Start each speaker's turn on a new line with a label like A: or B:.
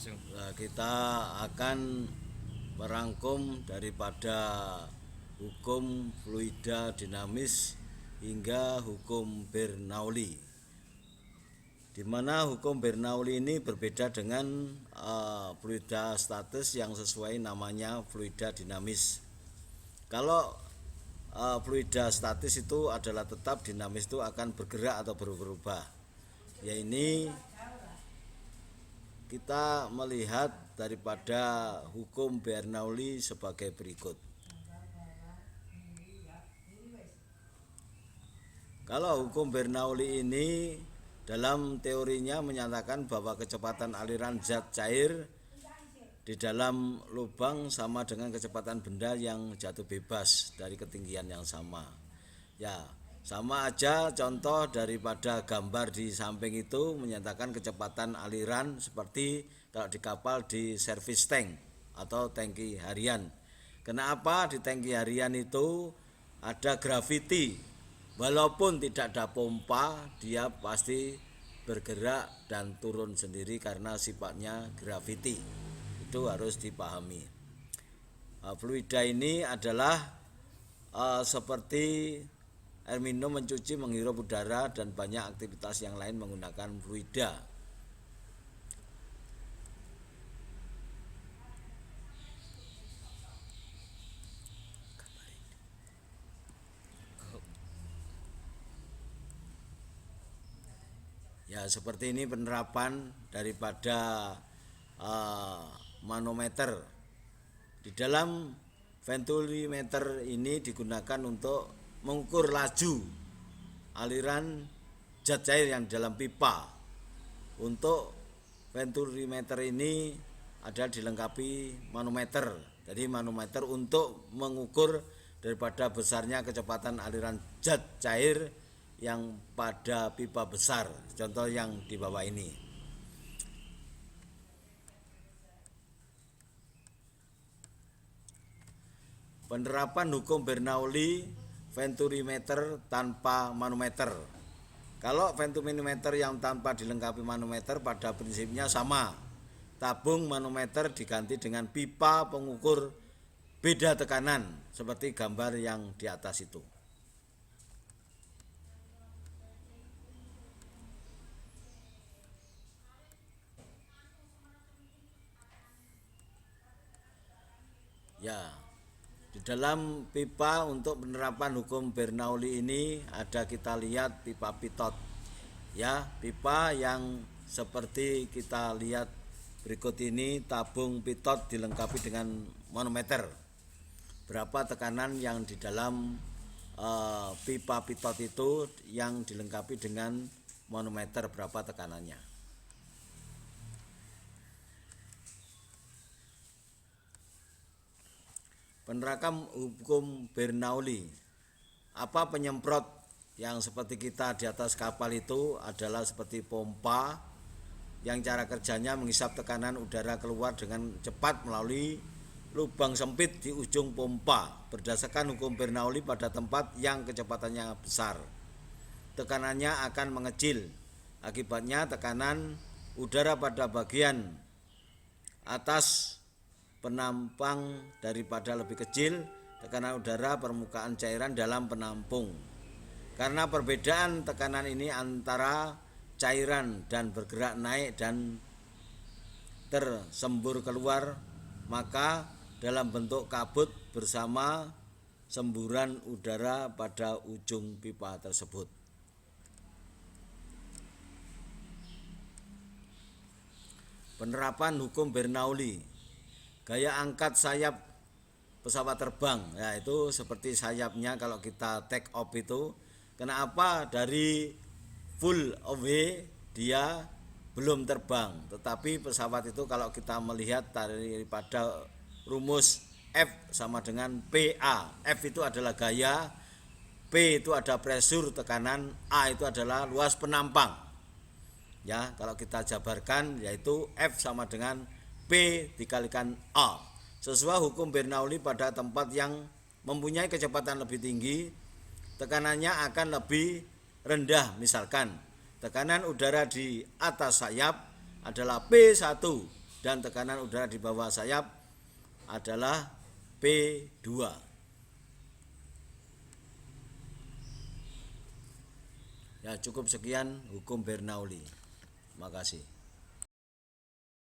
A: langsung.
B: Nah, kita akan merangkum daripada hukum fluida dinamis hingga hukum Bernoulli. Di mana hukum Bernoulli ini berbeda dengan fluida statis yang sesuai namanya fluida dinamis. Kalau fluida statis itu adalah tetap, dinamis itu akan bergerak atau berubah. Ya, ini kita melihat daripada hukum Bernoulli sebagai berikut. Kalau hukum Bernoulli ini dalam teorinya menyatakan bahwa kecepatan aliran zat cair di dalam lubang sama dengan kecepatan benda yang jatuh bebas dari ketinggian yang sama. Ya, sama aja contoh daripada gambar di samping itu menyatakan kecepatan aliran seperti kalau di kapal di service tank atau tangki harian. Kenapa di tangki harian itu ada gravity? Walaupun tidak ada pompa, dia pasti bergerak dan turun sendiri karena sifatnya gravity. Itu harus dipahami. Fluida ini adalah seperti air minum, mencuci, menghirup udara, dan banyak aktivitas yang lain menggunakan fluida. Ya, seperti ini penerapan daripada manometer. Di dalam ventulimeter ini digunakan untuk mengukur laju aliran zat cair yang dalam pipa. Untuk ventulimeter ini ada dilengkapi manometer. Jadi manometer untuk mengukur daripada besarnya kecepatan aliran zat cair yang pada pipa besar. Contoh yang di bawah ini. Penerapan hukum Bernoulli ventulimeter tanpa manometer. Kalau ventulimeter yang tanpa dilengkapi manometer pada prinsipnya sama. Tabung manometer diganti dengan pipa pengukur beda tekanan seperti gambar yang di atas itu. Ya, di dalam pipa untuk penerapan hukum Bernoulli ini ada kita lihat pipa pitot. Ya, pipa yang seperti kita lihat berikut ini, tabung pitot dilengkapi dengan manometer. Berapa tekanan yang di dalam pipa pitot itu yang dilengkapi dengan manometer, berapa tekanannya. Penerapan hukum Bernoulli. Apa penyemprot yang seperti kita di atas kapal itu adalah seperti pompa yang cara kerjanya menghisap tekanan udara keluar dengan cepat melalui lubang sempit di ujung pompa berdasarkan hukum Bernoulli. Pada tempat yang kecepatannya besar, tekanannya akan mengecil. Akibatnya tekanan udara pada bagian atas penampang daripada lebih kecil tekanan udara permukaan cairan dalam penampung. Karena perbedaan tekanan ini antara cairan dan bergerak naik dan tersembur keluar, maka dalam bentuk kabut bersama semburan udara pada ujung pipa tersebut. Penerapan hukum Bernoulli. Gaya angkat sayap pesawat terbang, ya itu seperti sayapnya kalau kita take off itu. Kenapa dari full away dia belum terbang, tetapi pesawat itu kalau kita melihat daripada rumus F sama dengan PA. F itu adalah gaya, P itu ada pressure tekanan, A itu adalah luas penampang. Ya, kalau kita jabarkan yaitu F sama dengan P dikalikan A. Sesuai hukum Bernoulli, pada tempat yang mempunyai kecepatan lebih tinggi, tekanannya akan lebih rendah. Misalkan tekanan udara di atas sayap adalah P1 dan tekanan udara di bawah sayap adalah P2. Ya, cukup sekian hukum Bernoulli. Terima kasih.